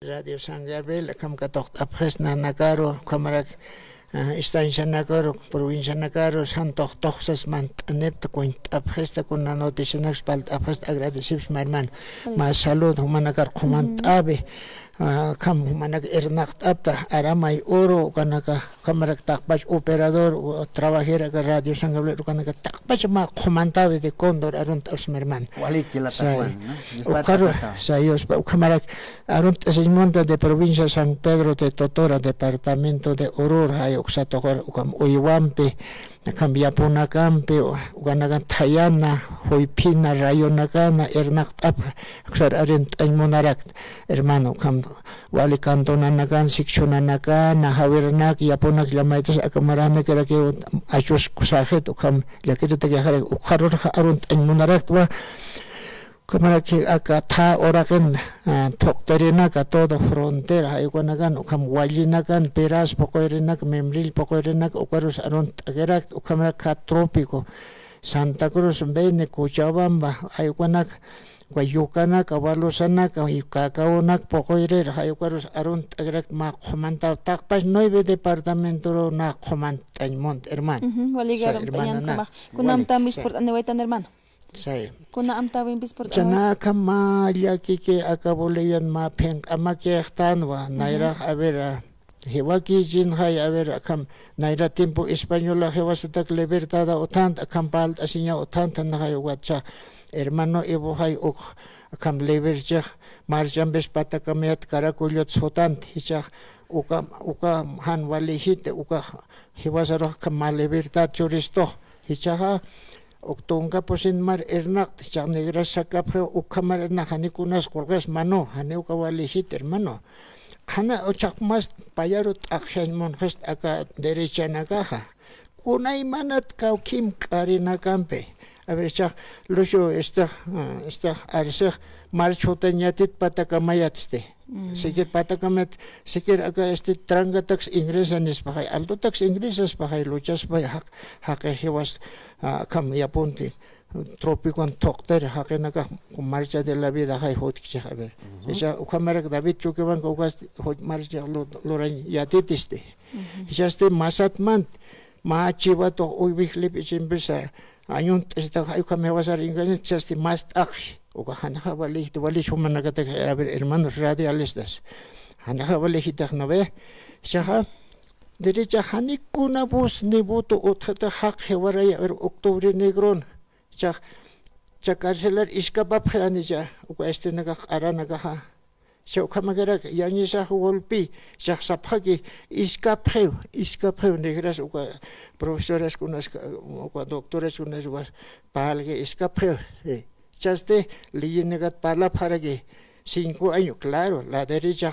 Radio San Gabriel, Kamkatok Apres Nanagaro, Kamarak, Istan Shanagaro, Provincia Nagaro, Santo Toxas Mant, Nepta Quint, Apresta con la noticia Naxpalt, Aprest agradecidos, mi hermano. Más salud, Humanagar, Comand Abe. Kam humanak ernacht apta aramay oro kanaka kamarak takbach operador trabajera ka radio sangable kanaka takbach ma comandante de Cóndor arunt absmerman wali kila takwan no sayos kamarak arunt monta de provincia San Pedro de Totora departamento de Aurora hay oxatogor ukam uiwampe cambia puna campe ukanagan Tayana hoipina rayonagana ernacht ap xar arent ay monarak hermano kam wali kantonanakan sikshonanakan nahawernak yaponak lamaitas akamarana kera ke achus kusajet ukam lakita tagahare ukharor arunt ay monarak wa Kamaraki aka tha oraken thokterina ka todo fronter haikonagan ukam walinakan peras pokoirinak memril pokoirinak ukarus arun agerak ukamarak ka trópico Santa Cruz bene Cochabamba haikonak Guayucana Cabalosana Cacaonak pokoirer haikokarus arun agerak ma komanta takpas 9 departamento na komantaimont hermano waligaram tayan kama kunam tamis por anewaitan hermano Say. Kuna am tawin bisport. Chana kama kike akaboleyan ma peng amakehtanwa naira avera hewaki jin hay avera kam naira tiempo española hewasatak libertada otant akampal asinya otant na hay wacha hermano evo hay ok kam leverja marjambes patakamet karakulyot sotant hichak uka han wali hit uka hewasaro kam libertad choristo hichaha Octonga posin mar ernak chak negra sakapre ukamar na hanikunas kolgas mano haneu kawali hit hermano kana ochak mas payarut akshan mon gest aka derecha nagaha kunai manat kau kim karina kampe a ver chak lucho esta arse marchota nyatit patakamayatste sikir patakamet sikir aka este trangatax ingresanes pahay altotax ingresas pahay luchas pay hak hewas kam yaponti trópico tokter hakenaka marcha de la vida hay hotkicha a ver esa ukamarak David chukeban ukas hot marcha loran yatitiste esa este masatmant ma chivato ubiklip ichimbesa ayun esta hay kamewasar inganes este mas akh uka hanha wali shumanagata hermanos radialistas hanha wali hitaknabe shaha derecha hanikuna bus nibuto othata hak hewaraya octubre negron carcelar iskapap khanija uka este naga aranaga ha Kamagara Yanisa Wolpi, Jaksapaki, Iskapeu negras, profesores kunas, doctores kunas was Palge, Iskapeu, Chaste, Linegat Pala Parage, 5 años, claro, la derecha,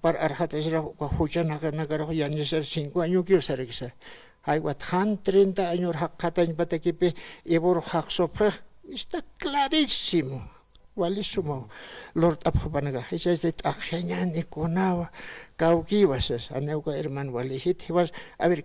para Arhatesra, Huchanaga Nagaro Yanisa, 5 años que usarisa. Hay what 30 años Hakatan Batakipe, Ebor Haksopre, está clarísimo. Walisumo Lord Abhabanaga he says that Akhanyan Ikonawa Kaukiwas Anauka Herman Walihit he was a ver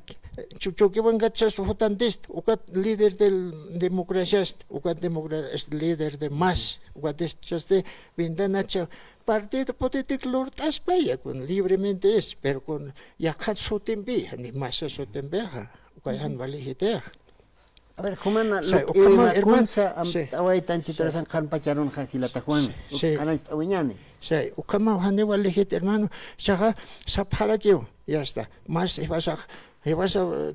Chuchukiwan got just hotantist ukat leader del democraciast ukat democrat leader de mas ukat is just the Vindanacha partido político Lord Aspaya con libremente es pero con Yakat Sotembi and masa Sotembeja ukayan Walihite A ver, Jumana, kunsa away tan chitarasan kan pacharon hakilata Juan. Kana istawiñani. Sí, ukama hane walihit hermano, saha sapharakio, ya está. Más ibas a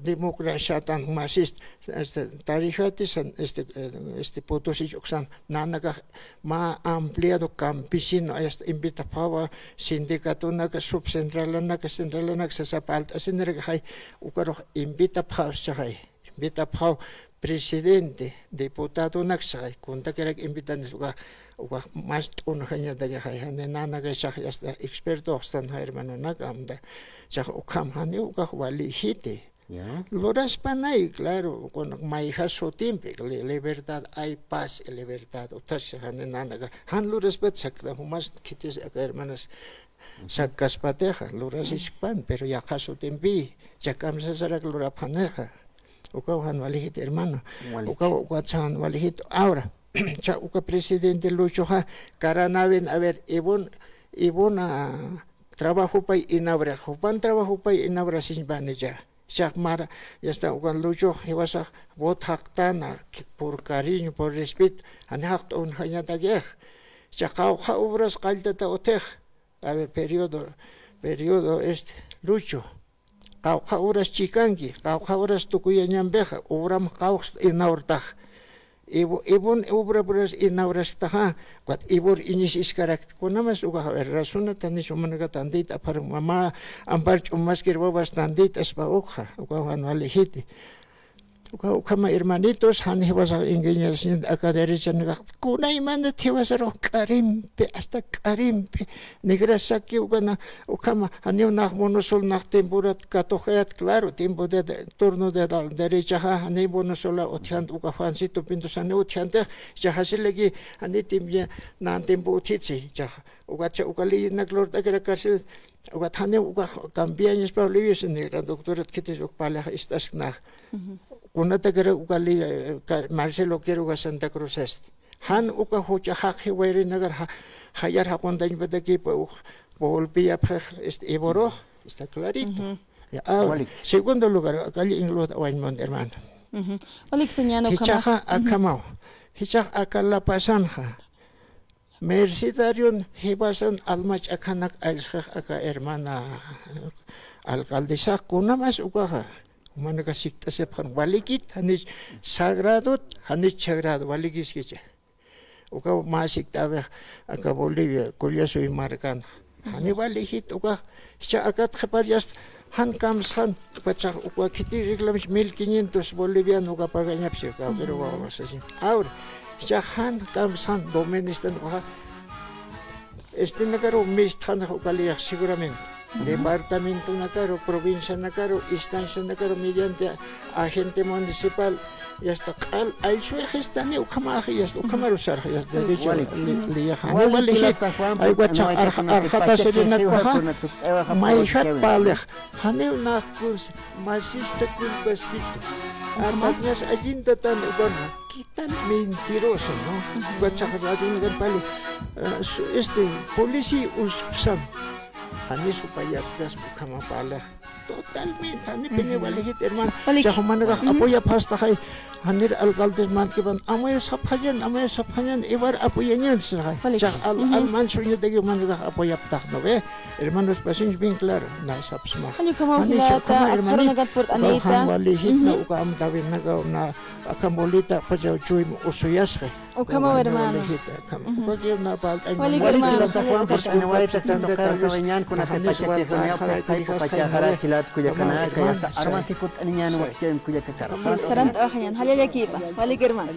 democracia tan más este tarifatis este Potosí oxan nanaga ma ampliado campesino este invita pava sindicato naga subcentrala naga centrala naga sapalta sinerga hay ukaro invita pava sahay invita pava presidente, diputado naksay, kunta kerak invitantes uga mas unhanya daga hay nana ga shah yasta experto stan hermano nagamda shah ukam hani uga wali hite loras panay claro con maija sotimpe libertad hay paz y libertad otas nana ga han loras bet sakla humas kitis hermanas sakas pateja loras ispan pero ya caso tempi yakam sasarak lora paneja Ukawan walihit hermano, ukawan walihit ahora, uka presidente Luchoja, Caranaven, a ver, ibuna trabajo pay inabra jupan trabajo pay inabra sin banilla Shakmara ya está ugan lucho hiwasa bot haktana por cariño por respeto an hakt un hayata geh Shakau ha obras qaltata otej a ver periodo este lucho Kau obras chikangi kau obras tukuya nyambeja obram kau inaurtaj ibun obras inauras taja cuat ibur inis iskarak kunamas uga razona tanis umanaga tandit apar mama ampar chumas kirbabas tandit aspa uga wale hiti uga kama hermanitos han hibasa ingenias acá derecha kuna imanda tiwasaro karimpe hasta karimpe negrasaki uga ukama hanio nach monosol nach temporat katojet claro tiempo de turno de derecha hani monosola otiant uga fansito pinto sane otiante ya hasilegi hani timya nan tempo utitsi ya uga cha uga li naglor takera kasi uga thane uga cambiaños pablius negra doctorat kites ukpala estas nach kuna takera uga li Marcelo quiero uga Santa Cruz este han uga hocha haqi wairi nagar hayar hakondañ badaki volvía este Iboro está clarito. Segundo lugar, Cali Inglo Wainmont hermano. Hichaja akamao, hichaj akala pasanja. Mercedarion hibasan almach akanak alshaj aka hermana alcaldesa kuna mas ugaja. Humanaga sikta sephan walikit hanich sagrado hanich sagrado walikis kicha. Uga masik tabe aka Bolivia Colliaso y Marcano. Hani walikit uga hicha akat khaparias han kamsan pacha uga kiti reglamish 1500 boliviano uga pagañapsi uga pero vamos así. Ahora hicha han kamsan domenistan uga este nakaro misthan uga liak seguramente. Departamento nakaro, provincia nakaro, instancia nakaro mediante agente municipal ya está al suegestane ukamaji ya está ukamarusar ya está derecho liyahan walihit ay wacha arhata serena kuha maihat paleh haneu nakus masista kulbaskit armatnyas ajinta tan ugan kita mentiroso no wacha radun gan pali este polisi usam hani supaya gas ukama paleh totalmente hani pene walihit hermano ya humanaga apoya pasta hay hanir alcaldes mankiban amayo saphayan ibar apoyanyan sahay ya al mansunya degi humanaga apoya ptak no ve hermanos pasin bien claro na sapsma hani kama hermano gatport anita han walihit na ukam dawin naga na akambolita pajaw chuim usuyas hay ukama hermano kama bagyo na pal ay walihit ta juan por anawaita tanto carso bañan con atepacha que se me ha puesto pacha jara kilat kuya kana kaya hasta armatikut aniñan wakchen kuya kakara sarant ahanyan halya kiba wali german